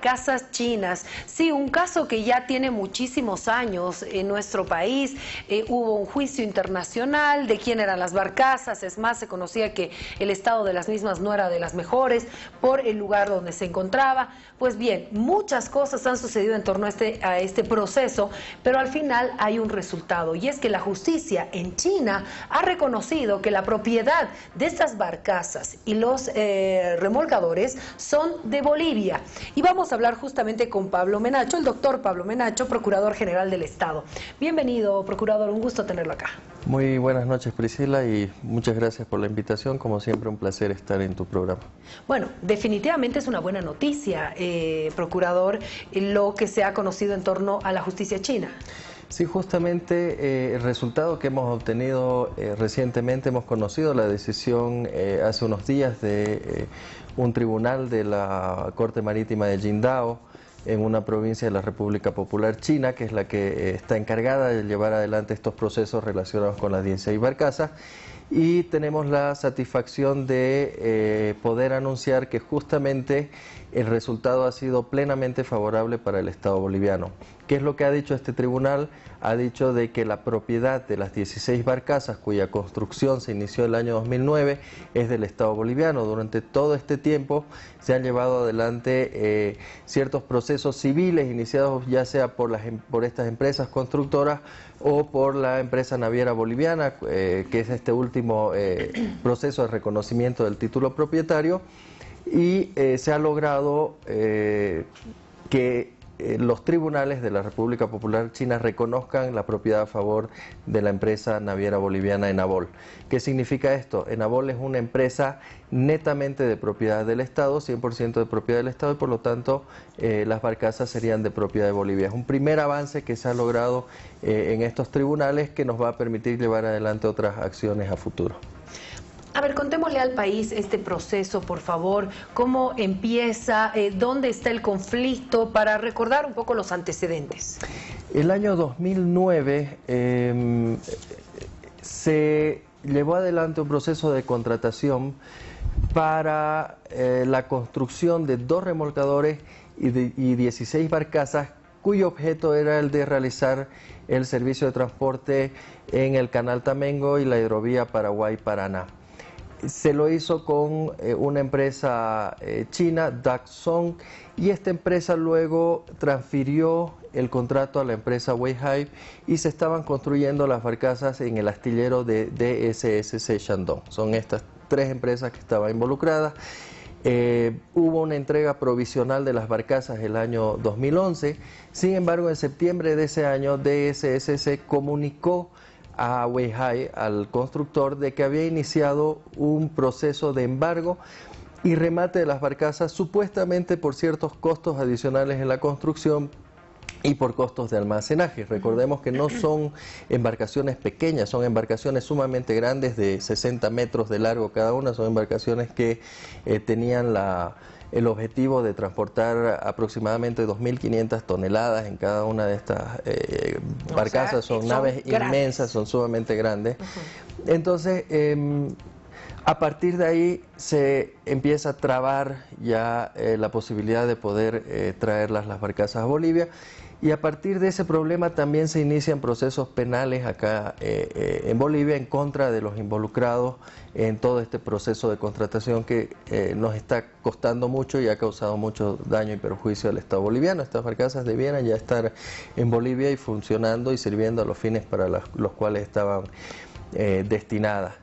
barcazas chinas. Sí, un caso que ya tiene muchísimos años en nuestro país. Hubo un juicio internacional de quién eran las barcazas. Es más, se conocía que el estado de las mismas no era de las mejores por el lugar donde se encontraba. Pues bien, muchas cosas han sucedido en torno a este proceso, pero al final hay un resultado, y es que la justicia en China ha reconocido que la propiedad de estas barcazas y los remolcadores son de Bolivia. Y vamos a hablar justamente con Pablo Menacho, el doctor Pablo Menacho, Procurador General del Estado. Bienvenido, Procurador, un gusto tenerlo acá. Muy buenas noches, Priscila, y muchas gracias por la invitación. Como siempre, un placer estar en tu programa. Bueno, definitivamente es una buena noticia, Procurador, lo que se ha conocido en torno a la justicia china. Sí, justamente el resultado que hemos obtenido recientemente, hemos conocido la decisión hace unos días de un tribunal de la Corte Marítima de Qingdao, en una provincia de la República Popular China, que es la que está encargada de llevar adelante estos procesos relacionados con las 16 barcazas. Y tenemos la satisfacción de poder anunciar que justamente el resultado ha sido plenamente favorable para el Estado boliviano. ¿Qué es lo que ha dicho este tribunal? Ha dicho de que la propiedad de las 16 barcazas, cuya construcción se inició el año 2009, es del Estado boliviano. Durante todo este tiempo se han llevado adelante ciertos procesos civiles iniciados ya sea por estas empresas constructoras o por la empresa naviera boliviana, que es este último proceso de reconocimiento del título propietario, y se ha logrado que los tribunales de la República Popular China reconozcan la propiedad a favor de la empresa naviera boliviana Enabol. ¿Qué significa esto? Enabol es una empresa netamente de propiedad del Estado, 100% de propiedad del Estado, y por lo tanto las barcazas serían de propiedad de Bolivia. Es un primer avance que se ha logrado en estos tribunales, que nos va a permitir llevar adelante otras acciones a futuro. A ver, contémosle al país este proceso, por favor. ¿Cómo empieza? ¿Dónde está el conflicto? Para recordar un poco los antecedentes. El año 2009 se llevó adelante un proceso de contratación para la construcción de 2 remolcadores y 16 barcazas, cuyo objeto era el de realizar el servicio de transporte en el Canal Tamengo y la hidrovía Paraguay-Paraná. Se lo hizo con una empresa china, Daxong, y esta empresa luego transfirió el contrato a la empresa Weihai y se estaban construyendo las barcazas en el astillero de DSSC Shandong. Son estas 3 empresas que estaban involucradas. Hubo una entrega provisional de las barcazas el año 2011, sin embargo en septiembre de ese año DSSC comunicó a Weihai, al constructor, de que había iniciado un proceso de embargo y remate de las barcazas, supuestamente por ciertos costos adicionales en la construcción y por costos de almacenaje. Recordemos que no son embarcaciones pequeñas, son embarcaciones sumamente grandes, de 60 metros de largo cada una. Son embarcaciones que tenían el objetivo de transportar aproximadamente 2.500 toneladas en cada una de estas barcazas. Son naves inmensas, son sumamente grandes. Entonces, a partir de ahí se empieza a trabar ya la posibilidad de poder traer las barcazas a Bolivia. Y a partir de ese problema también se inician procesos penales acá en Bolivia en contra de los involucrados en todo este proceso de contratación que nos está costando mucho y ha causado mucho daño y perjuicio al Estado boliviano. Estas barcazas debieran ya estar en Bolivia y funcionando y sirviendo a los fines para los cuales estaban destinadas.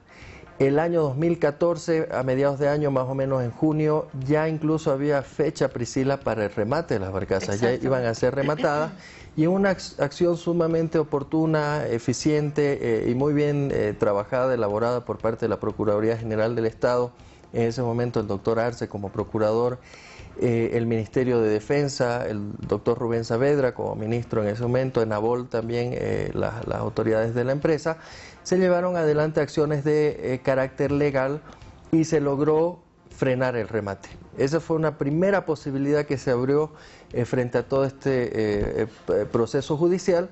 El año 2014, a mediados de año, más o menos en junio, ya incluso había fecha, Priscila, para el remate de las barcazas. Ya iban a ser rematadas, y una acción sumamente oportuna, eficiente y muy bien trabajada, elaborada por parte de la Procuraduría General del Estado. En ese momento el doctor Arce como procurador, el Ministerio de Defensa, el doctor Rubén Saavedra como ministro en ese momento, Enabol también, las autoridades de la empresa, se llevaron adelante acciones de carácter legal y se logró frenar el remate. Esa fue una primera posibilidad que se abrió frente a todo este proceso judicial.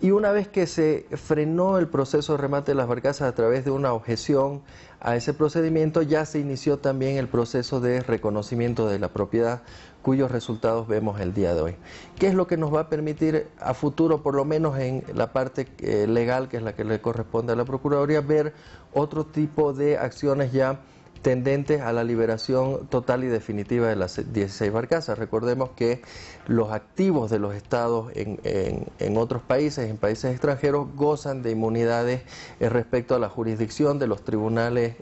Y una vez que se frenó el proceso de remate de las barcazas a través de una objeción a ese procedimiento, ya se inició también el proceso de reconocimiento de la propiedad, cuyos resultados vemos el día de hoy. ¿Qué es lo que nos va a permitir a futuro, por lo menos en la parte legal, que es la que le corresponde a la Procuraduría, ver otro tipo de acciones ya tendentes a la liberación total y definitiva de las 16 barcazas? Recordemos que los activos de los estados en otros países, en países extranjeros, gozan de inmunidades respecto a la jurisdicción de los tribunales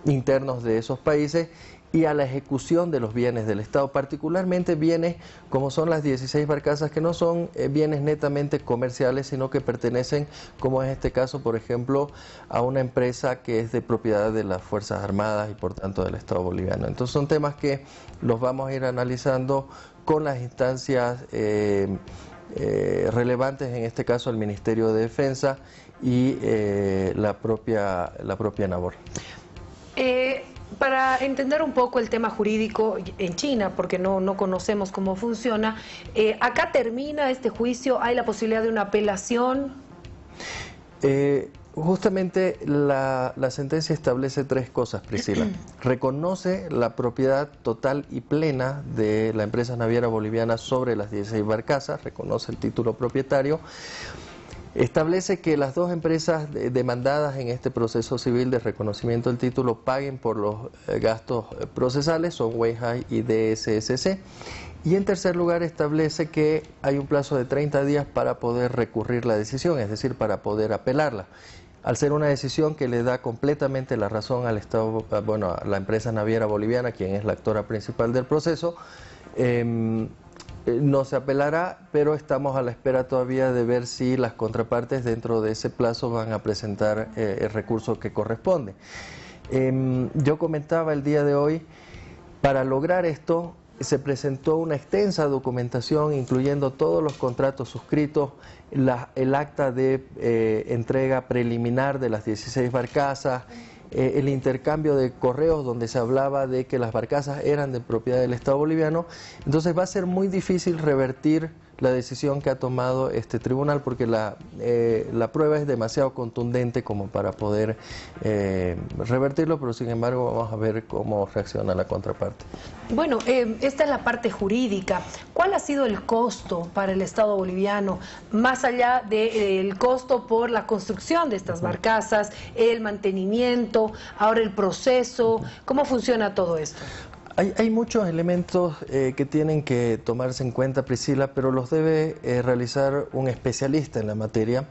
internos de esos países y a la ejecución de los bienes del Estado, particularmente bienes como son las 16 barcazas, que no son bienes netamente comerciales, sino que pertenecen, como es este caso, por ejemplo, a una empresa que es de propiedad de las Fuerzas Armadas y por tanto del Estado boliviano. Entonces son temas que los vamos a ir analizando con las instancias relevantes, en este caso el Ministerio de Defensa y la propia NABOR. Para entender un poco el tema jurídico en China, porque no conocemos cómo funciona, acá termina este juicio, ¿hay la posibilidad de una apelación? Justamente la sentencia establece tres cosas, Priscila. Reconoce la propiedad total y plena de la empresa naviera boliviana sobre las 16 barcazas, reconoce el título propietario. Establece que las dos empresas demandadas en este proceso civil de reconocimiento del título paguen por los gastos procesales, son Weihai y DSSC. Y en tercer lugar establece que hay un plazo de 30 días para poder recurrir la decisión, es decir, para poder apelarla. Al ser una decisión que le da completamente la razón al Estado, bueno, a la empresa naviera boliviana, quien es la actora principal del proceso, no se apelará, pero estamos a la espera todavía de ver si las contrapartes dentro de ese plazo van a presentar el recurso que corresponde. Yo comentaba el día de hoy, para lograr esto se presentó una extensa documentación incluyendo todos los contratos suscritos, el acta de entrega preliminar de las 16 barcazas, el intercambio de correos donde se hablaba de que las barcazas eran de propiedad del Estado boliviano. Entonces va a ser muy difícil revertir la decisión que ha tomado este tribunal, porque la prueba es demasiado contundente como para poder revertirlo, pero sin embargo vamos a ver cómo reacciona la contraparte. Bueno, esta es la parte jurídica. ¿Cuál ha sido el costo para el Estado boliviano, más allá del costo por la construcción de estas barcazas, el mantenimiento, ahora el proceso? ¿Cómo funciona todo esto? Hay muchos elementos que tienen que tomarse en cuenta, Priscila, pero los debe realizar un especialista en la materia.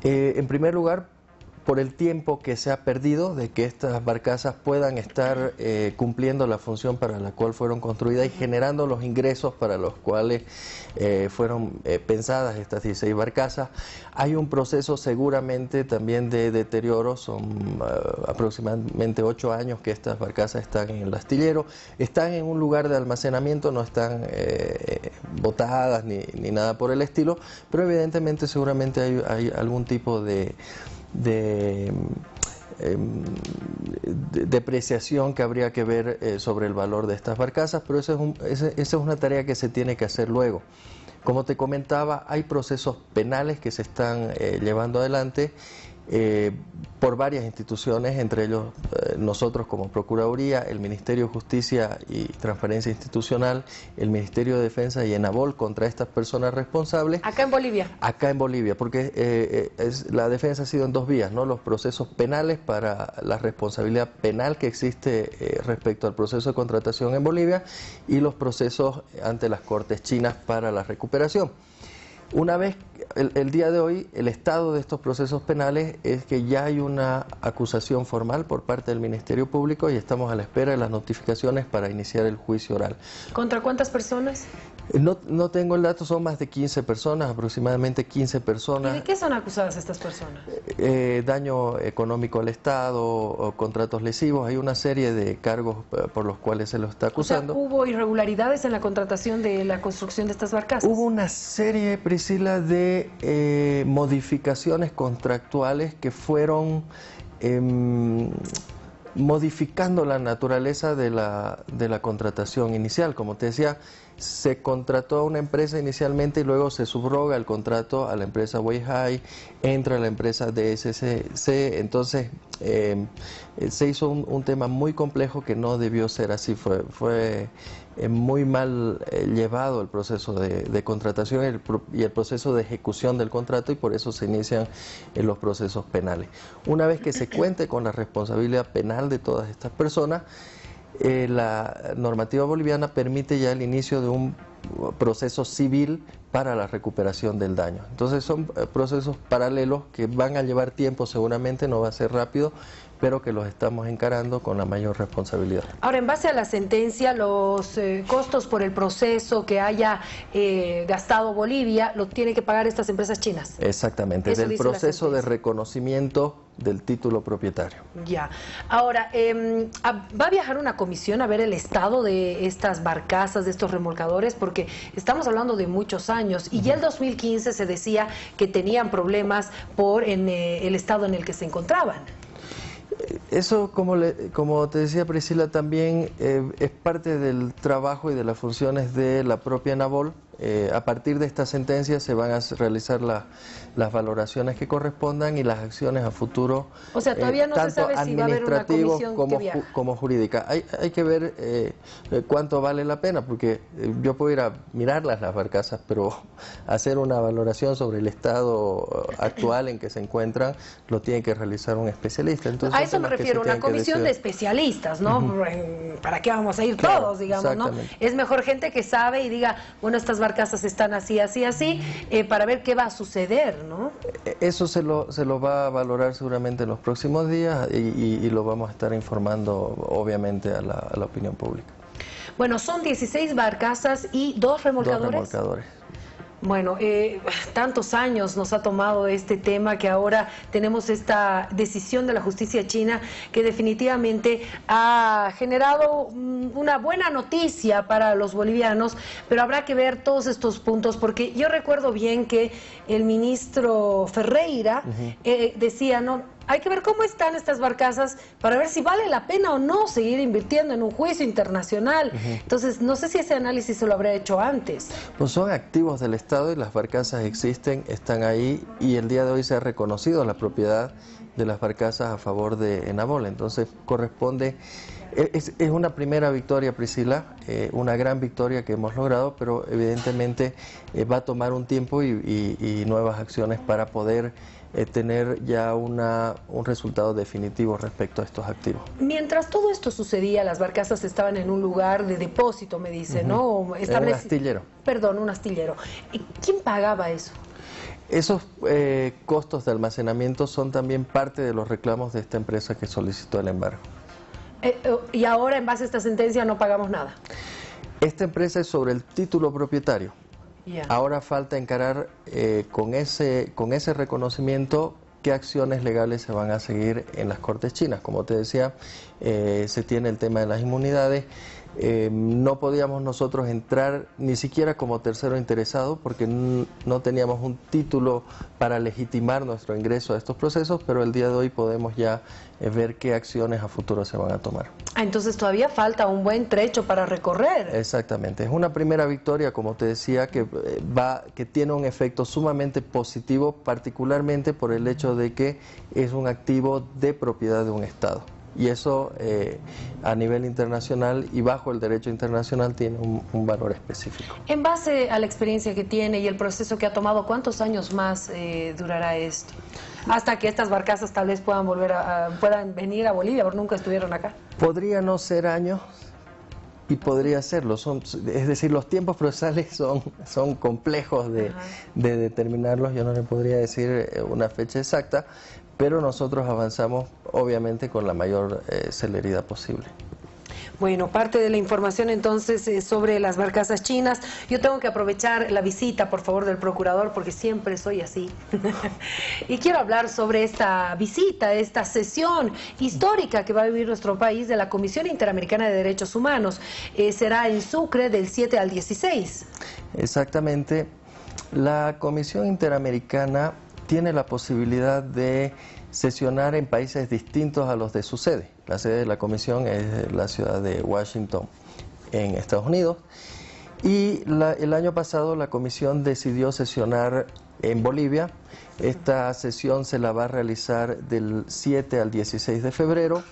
En primer lugar, por el tiempo que se ha perdido de que estas barcazas puedan estar cumpliendo la función para la cual fueron construidas y generando los ingresos para los cuales fueron pensadas estas 16 barcazas. Hay un proceso seguramente también de deterioro, son aproximadamente 8 años que estas barcazas están en el astillero, están en un lugar de almacenamiento, no están botadas ni nada por el estilo, pero evidentemente seguramente hay algún tipo de depreciación que habría que ver sobre el valor de estas barcazas, pero esa es una tarea que se tiene que hacer luego. Como te comentaba, hay procesos penales que se están llevando adelante por varias instituciones, entre ellos nosotros como Procuraduría, el Ministerio de Justicia y Transparencia Institucional, el Ministerio de Defensa y ENABOL contra estas personas responsables. ¿Acá en Bolivia? Acá en Bolivia, porque la defensa ha sido en dos vías, ¿no? Los procesos penales para la responsabilidad penal que existe respecto al proceso de contratación en Bolivia y los procesos ante las Cortes chinas para la recuperación. Una vez, el día de hoy, el estado de estos procesos penales es que ya hay una acusación formal por parte del Ministerio Público y estamos a la espera de las notificaciones para iniciar el juicio oral. ¿Contra cuántas personas? No tengo el dato, son más de 15 personas, aproximadamente 15 personas. ¿Y de qué son acusadas estas personas? Daño económico al Estado, o contratos lesivos, hay una serie de cargos por los cuales se lo está acusando. O sea, ¿hubo irregularidades en la contratación de la construcción de estas barcazas? Hubo una serie, Priscila, de modificaciones contractuales que fueron modificando la naturaleza de la contratación inicial. Como te decía, se contrató a una empresa inicialmente y luego se subroga el contrato a la empresa Weihai, entra la empresa DSCC, entonces se hizo un tema muy complejo que no debió ser así, fue muy mal llevado el proceso de contratación y el proceso de ejecución del contrato, y por eso se inician los procesos penales. Una vez que se cuente con la responsabilidad penal de todas estas personas, la normativa boliviana permite ya el inicio de un proceso civil para la recuperación del daño. Entonces son procesos paralelos que van a llevar tiempo, seguramente no va a ser rápido, pero que los estamos encarando con la mayor responsabilidad. Ahora, en base a la sentencia, los costos por el proceso que haya gastado Bolivia, lo tienen que pagar estas empresas chinas. Exactamente, del proceso de reconocimiento del título propietario. Ya. Ahora, ¿va a viajar una comisión a ver el estado de estas barcazas, de estos remolcadores? Porque estamos hablando de muchos años y ya el 2015 se decía que tenían problemas por el estado en el que se encontraban. Eso, como te decía Priscila, también es parte del trabajo y de las funciones de la propia Enabol. A partir de esta sentencia se van a realizar las valoraciones que correspondan y las acciones a futuro. O sea, todavía no se sabe si va a haber una comisión como jurídica. Hay que ver cuánto vale la pena, porque yo puedo ir a mirarlas las barcazas, pero hacer una valoración sobre el estado actual en que se encuentran lo tiene que realizar un especialista. Entonces, a eso me refiero, una comisión de especialistas, ¿no? ¿Para qué vamos a ir todos, digamos, no? Es mejor gente que sabe y diga, bueno, estas barcazas están así, así, así, para ver qué va a suceder, ¿no? Eso se lo va a valorar seguramente en los próximos días y lo vamos a estar informando, obviamente, a la opinión pública. Bueno, son 16 barcazas y 2 remolcadores. 2 remolcadores. Bueno, tantos años nos ha tomado este tema que ahora tenemos esta decisión de la justicia china que definitivamente ha generado una buena noticia para los bolivianos, pero habrá que ver todos estos puntos porque yo recuerdo bien que el ministro Ferreira decía, no, hay que ver cómo están estas barcazas para ver si vale la pena o no seguir invirtiendo en un juicio internacional. Entonces, no sé si ese análisis se lo habrá hecho antes. Pues son activos del Estado y las barcazas existen, están ahí y el día de hoy se ha reconocido la propiedad de las barcazas a favor de Enabol. Entonces, corresponde... Es una primera victoria, Priscila, una gran victoria que hemos logrado, pero evidentemente va a tomar un tiempo y nuevas acciones para poder tener ya un resultado definitivo respecto a estos activos. Mientras todo esto sucedía, las barcazas estaban en un lugar de depósito, me dice, ¿no? Un astillero. Perdón, un astillero. ¿Y quién pagaba eso? Esos costos de almacenamiento son también parte de los reclamos de esta empresa que solicitó el embargo. Y ahora, en base a esta sentencia, no pagamos nada. Esta empresa es sobre el título propietario. Yeah. Ahora falta encarar con ese reconocimiento qué acciones legales se van a seguir en las Cortes chinas. Como te decía, se tiene el tema de las inmunidades. No podíamos nosotros entrar ni siquiera como tercero interesado porque no teníamos un título para legitimar nuestro ingreso a estos procesos, pero el día de hoy podemos ya ver qué acciones a futuro se van a tomar. Entonces todavía falta un buen trecho para recorrer. Exactamente, es una primera victoria, como te decía, que tiene un efecto sumamente positivo, particularmente por el hecho de que es un activo de propiedad de un Estado. Y eso a nivel internacional y bajo el derecho internacional tiene un valor específico. En base a la experiencia que tiene y el proceso que ha tomado, ¿cuántos años más durará esto? Hasta que estas barcazas tal vez puedan puedan venir a Bolivia, porque nunca estuvieron acá. Podría no ser años y podría serlo. Es decir, los tiempos procesales son complejos de determinarlos. Yo no le podría decir una fecha exacta, pero nosotros avanzamos obviamente con la mayor celeridad posible. Bueno, parte de la información entonces sobre las barcazas chinas. Yo tengo que aprovechar la visita, por favor, del procurador, porque siempre soy así. Y quiero hablar sobre esta visita, esta sesión histórica que va a vivir nuestro país de la Comisión Interamericana de Derechos Humanos. Será en Sucre del 7 al 16. Exactamente. La Comisión Interamericana tiene la posibilidad de sesionar en países distintos a los de su sede. La sede de la comisión es la ciudad de Washington, en Estados Unidos, Y el año pasado la comisión decidió sesionar en Bolivia. Esta sesión se la va a realizar del 7 al 16 de febrero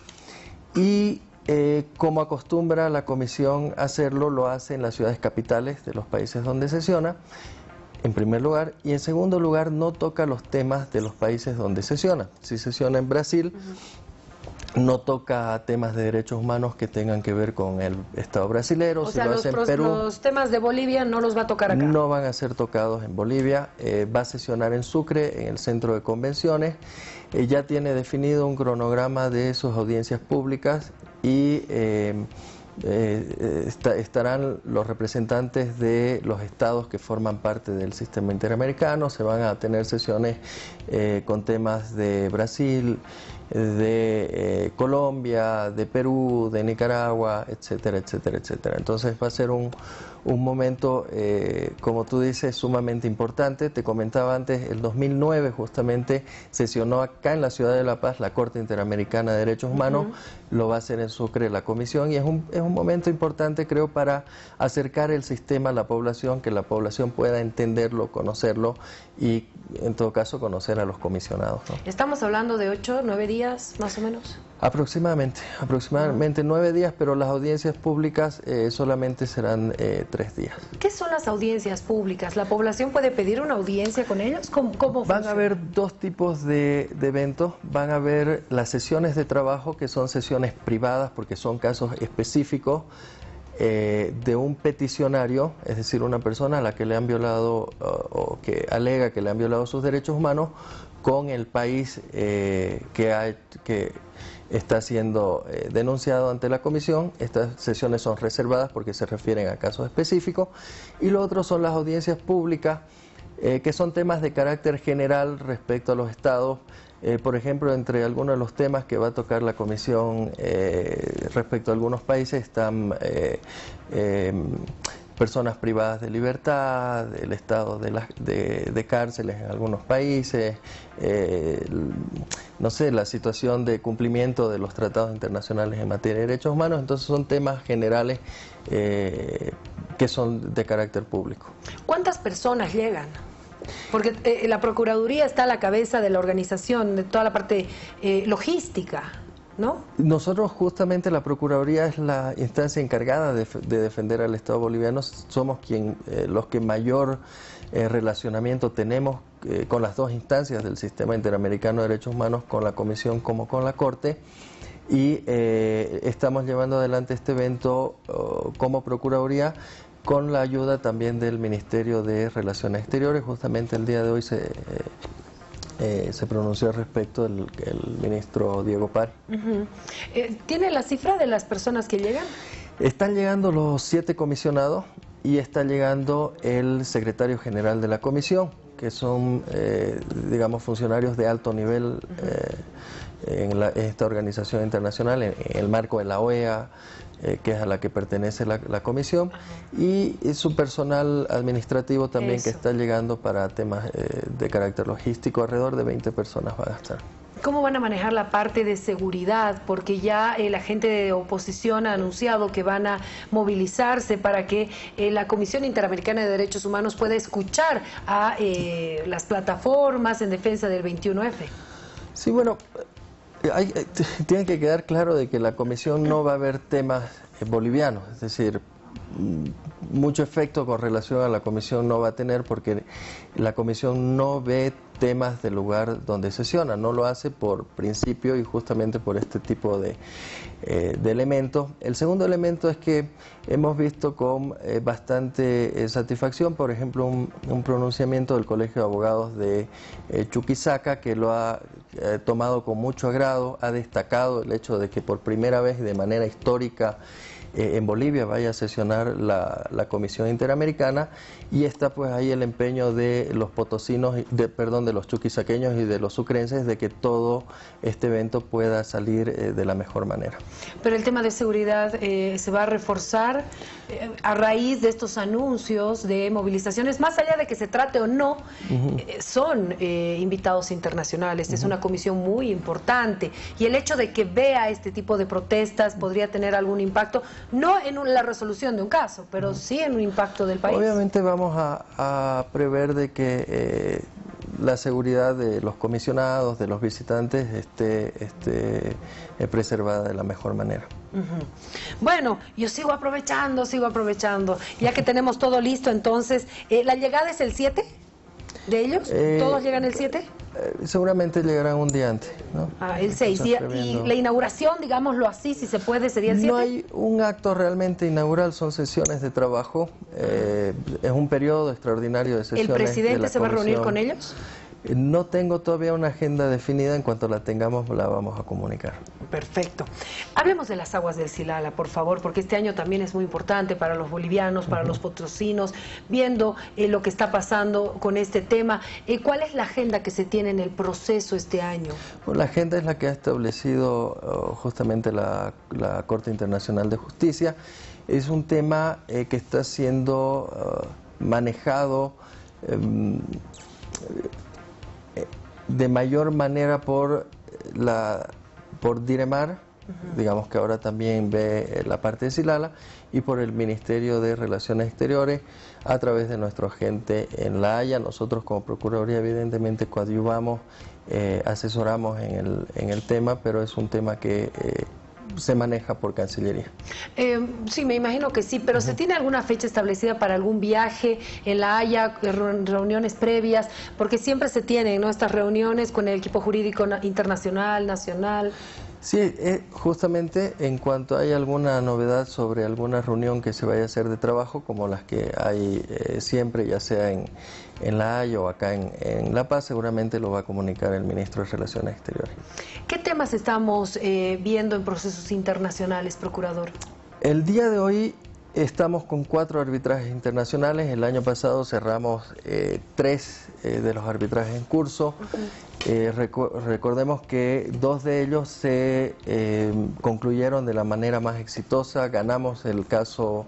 y como acostumbra la comisión hacerlo, lo hace en las ciudades capitales de los países donde sesiona, en primer lugar, y en segundo lugar no toca los temas de los países donde sesiona. Si sesiona en Brasil, no toca temas de derechos humanos que tengan que ver con el Estado brasilero. O sea, los temas de Bolivia no los va a tocar acá. No van a ser tocados en Bolivia. Va a sesionar en Sucre, en el centro de convenciones. Ya tiene definido un cronograma de sus audiencias públicas y estarán los representantes de los estados que forman parte del sistema interamericano. Se van a tener sesiones con temas de Brasil, de Colombia, de Perú, de Nicaragua, etcétera, etcétera, etcétera. Entonces va a ser un momento, como tú dices, sumamente importante. Te comentaba antes, el 2009 justamente sesionó acá en la ciudad de La Paz la Corte Interamericana de Derechos Humanos. Lo va a hacer en Sucre la comisión y es un momento importante, creo, para acercar el sistema a la población, que la población pueda entenderlo, conocerlo y en todo caso conocer a los comisionados, ¿no? Estamos hablando de 8, 9 días más o menos. Aproximadamente 9 días, pero las audiencias públicas solamente serán 3 días. ¿Qué son las audiencias públicas? ¿La población puede pedir una audiencia con ellos? ¿Cómo Van a haber dos tipos de eventos. Van a haber las sesiones de trabajo, que son sesiones privadas porque son casos específicos de un peticionario, es decir, una persona a la que le han violado o que alega que le han violado sus derechos humanos con el país que está siendo denunciado ante la comisión. Estas sesiones son reservadas porque se refieren a casos específicos. Y lo otro son las audiencias públicas, que son temas de carácter general respecto a los estados. Por ejemplo, entre algunos de los temas que va a tocar la comisión respecto a algunos países están personas privadas de libertad, el estado de cárceles en algunos países, no sé, la situación de cumplimiento de los tratados internacionales en materia de derechos humanos. Entonces son temas generales que son de carácter público. ¿Cuántas personas llegan? Porque la Procuraduría está a la cabeza de la organización, de toda la parte logística, ¿no? Nosotros justamente, la Procuraduría es la instancia encargada de defender al Estado boliviano. Somos los que mayor relacionamiento tenemos con las dos instancias del Sistema Interamericano de Derechos Humanos, con la Comisión como con la Corte. Y estamos llevando adelante este evento como Procuraduría, con la ayuda también del Ministerio de Relaciones Exteriores. Justamente el día de hoy se pronunció al respecto el ministro Diego Pari. ¿Tiene la cifra de las personas que llegan? Están llegando los 7 comisionados y está llegando el secretario general de la comisión, que son, digamos, funcionarios de alto nivel en esta organización internacional, en el marco de la OEA, que es a la que pertenece la comisión, y su personal administrativo también. Que está llegando para temas de carácter logístico. Alrededor de 20 personas van a estar. ¿Cómo van a manejar la parte de seguridad? Porque ya la gente de oposición ha anunciado que van a movilizarse para que la Comisión Interamericana de Derechos Humanos pueda escuchar a las plataformas en defensa del 21F. Sí, bueno, tiene que quedar claro de que la comisión no va a ver temas bolivianos, es decir, mucho efecto con relación a la comisión no va a tener, porque la comisión no ve temas del lugar donde sesiona, no lo hace por principio y justamente por este tipo de elementos. El segundo elemento es que hemos visto con bastante satisfacción, por ejemplo, un pronunciamiento del Colegio de Abogados de Chuquisaca, que lo ha tomado con mucho agrado, ha destacado el hecho de que por primera vez y de manera histórica en Bolivia vaya a sesionar la Comisión Interamericana, y está pues ahí el empeño de los potosinos, de los chuquisaqueños y de los sucrenses, de que todo este evento pueda salir de la mejor manera. Pero el tema de seguridad se va a reforzar. a raíz de estos anuncios de movilizaciones, más allá de que se trate o no, son invitados internacionales. Es una comisión muy importante y el hecho de que vea este tipo de protestas podría tener algún impacto, no en la resolución de un caso, pero sí en un impacto del país. Obviamente vamos a prever de que la seguridad de los comisionados, de los visitantes, esté preservada de la mejor manera. Bueno, yo sigo aprovechando, ya que tenemos todo listo. Entonces, ¿la llegada es el 7 de ellos? ¿Todos llegan el 7? Seguramente llegarán un día antes, ¿no? El 6. ¿Y la inauguración, digámoslo así, si se puede, sería el 7? No hay un acto realmente inaugural, son sesiones de trabajo. Es un periodo extraordinario de sesiones. ¿El presidente se va a reunir con ellos? No tengo todavía una agenda definida, en cuanto la tengamos la vamos a comunicar. Perfecto. Hablemos de las aguas del Silala, por favor, porque este año también es muy importante para los bolivianos, para los potosinos, viendo lo que está pasando con este tema. ¿Cuál es la agenda que se tiene en el proceso este año? Bueno, la agenda es la que ha establecido justamente la Corte Internacional de Justicia. Es un tema que está siendo manejado de mayor manera por Diremar, digamos que ahora también ve la parte de Silala, y por el Ministerio de Relaciones Exteriores a través de nuestro agente en La Haya. Nosotros como Procuraduría evidentemente coadyuvamos, asesoramos en el tema, pero es un tema que se maneja por Cancillería. Sí, me imagino que sí, pero ¿se tiene alguna fecha establecida para algún viaje en La Haya, reuniones previas? Porque siempre se tienen, ¿no?, estas reuniones con el equipo jurídico internacional, nacional. Sí, justamente en cuanto hay alguna novedad sobre alguna reunión que se vaya a hacer de trabajo, como las que hay siempre, ya sea en La Haya o acá en La Paz, seguramente lo va a comunicar el Ministro de Relaciones Exteriores. ¿Qué temas estamos viendo en procesos internacionales, Procurador? El día de hoy estamos con 4 arbitrajes internacionales. El año pasado cerramos 3 de los arbitrajes en curso. Recordemos que 2 de ellos se concluyeron de la manera más exitosa. Ganamos el caso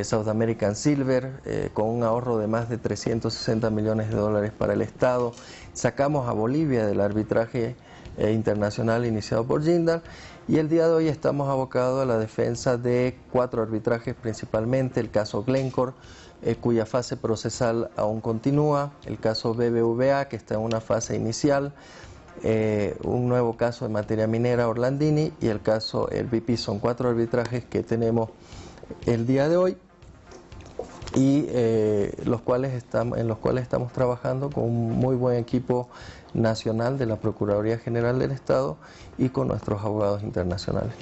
South American Silver con un ahorro de más de 360 millones de dólares para el Estado. Sacamos a Bolivia del arbitraje internacional iniciado por Jindal, y el día de hoy estamos abocados a la defensa de 4 arbitrajes, principalmente el caso Glencore, cuya fase procesal aún continúa, el caso BBVA, que está en una fase inicial, un nuevo caso de materia minera Orlandini, y el caso LVP. Son 4 arbitrajes que tenemos el día de hoy, y en los cuales estamos trabajando con un muy buen equipo nacional de la Procuraduría General del Estado y con nuestros abogados internacionales.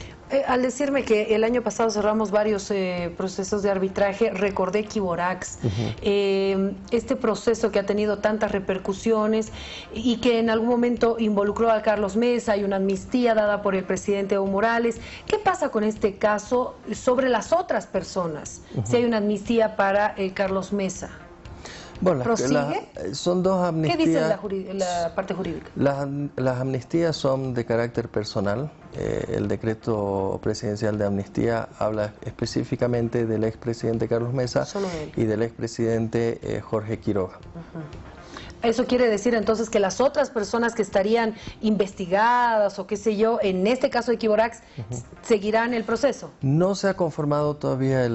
Al decirme que el año pasado cerramos varios procesos de arbitraje, recordé Quiborax, este proceso que ha tenido tantas repercusiones y que en algún momento involucró a Carlos Mesa. Hay una amnistía dada por el presidente Evo Morales. ¿Qué pasa con este caso sobre las otras personas? Si hay una amnistía para Carlos Mesa. Bueno, son 2 amnistías. ¿Qué dice la parte jurídica? Las amnistías son de carácter personal. El decreto presidencial de amnistía habla específicamente del expresidente Carlos Mesa y del expresidente Jorge Quiroga. ¿Eso quiere decir entonces que las otras personas que estarían investigadas o qué sé yo, en este caso de Quiborax, seguirán el proceso? No se ha conformado todavía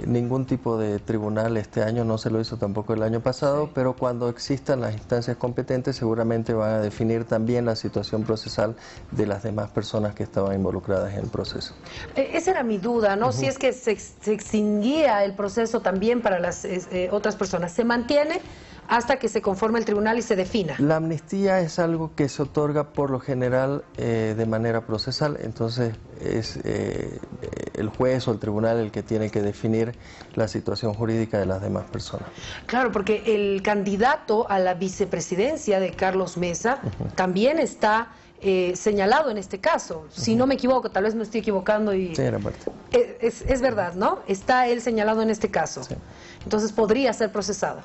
ningún tipo de tribunal este año, no se lo hizo tampoco el año pasado, pero cuando existan las instancias competentes seguramente van a definir también la situación procesal de las demás personas que estaban involucradas en el proceso. Esa era mi duda, ¿no? Si es que se extinguía el proceso también para las otras personas. ¿Se mantiene hasta que se conforme el tribunal y se defina? La amnistía es algo que se otorga por lo general de manera procesal, entonces es el juez o el tribunal el que tiene que definir la situación jurídica de las demás personas. Claro, porque el candidato a la vicepresidencia de Carlos Mesa también está señalado en este caso. Si no me equivoco, tal vez me estoy equivocando. Sí, era parte. Es verdad, ¿no? Está él señalado en este caso. Sí. Entonces podría ser procesado.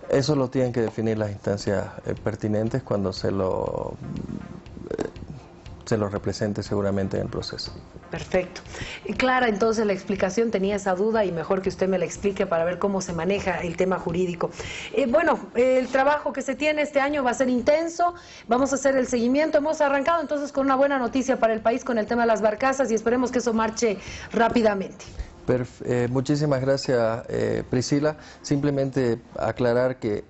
Eso lo tienen que definir las instancias pertinentes cuando se se lo represente seguramente en el proceso. Perfecto. Clara, entonces la explicación, tenía esa duda y mejor que usted me la explique para ver cómo se maneja el tema jurídico. Bueno, el trabajo que se tiene este año va a ser intenso, vamos a hacer el seguimiento. Hemos arrancado entonces con una buena noticia para el país con el tema de las barcazas y esperemos que eso marche rápidamente. Muchísimas gracias, Priscila. Simplemente aclarar que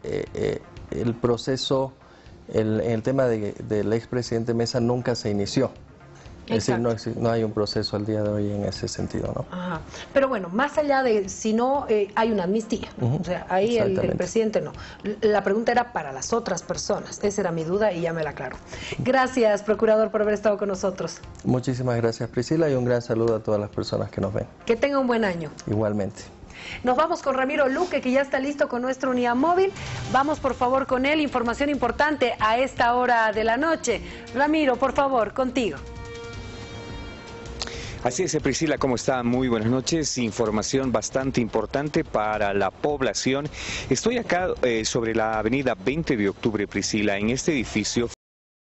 el proceso, el tema del expresidente Mesa nunca se inició. Es decir, no hay un proceso al día de hoy en ese sentido, ¿no? Ajá. Pero bueno, más allá de si no, hay una amnistía. O sea, ahí el presidente no. La pregunta era para las otras personas. Esa era mi duda y ya me la aclaro. Gracias, procurador, por haber estado con nosotros. Muchísimas gracias, Priscila, y un gran saludo a todas las personas que nos ven. Que tenga un buen año. Igualmente. Nos vamos con Ramiro Luque, que ya está listo con nuestra unidad móvil. Vamos, por favor, con él. Información importante a esta hora de la noche. Ramiro, por favor, contigo. Así es, Priscila, ¿cómo está? Muy buenas noches. Información bastante importante para la población. Estoy acá sobre la avenida 20 de octubre, Priscila, en este edificio.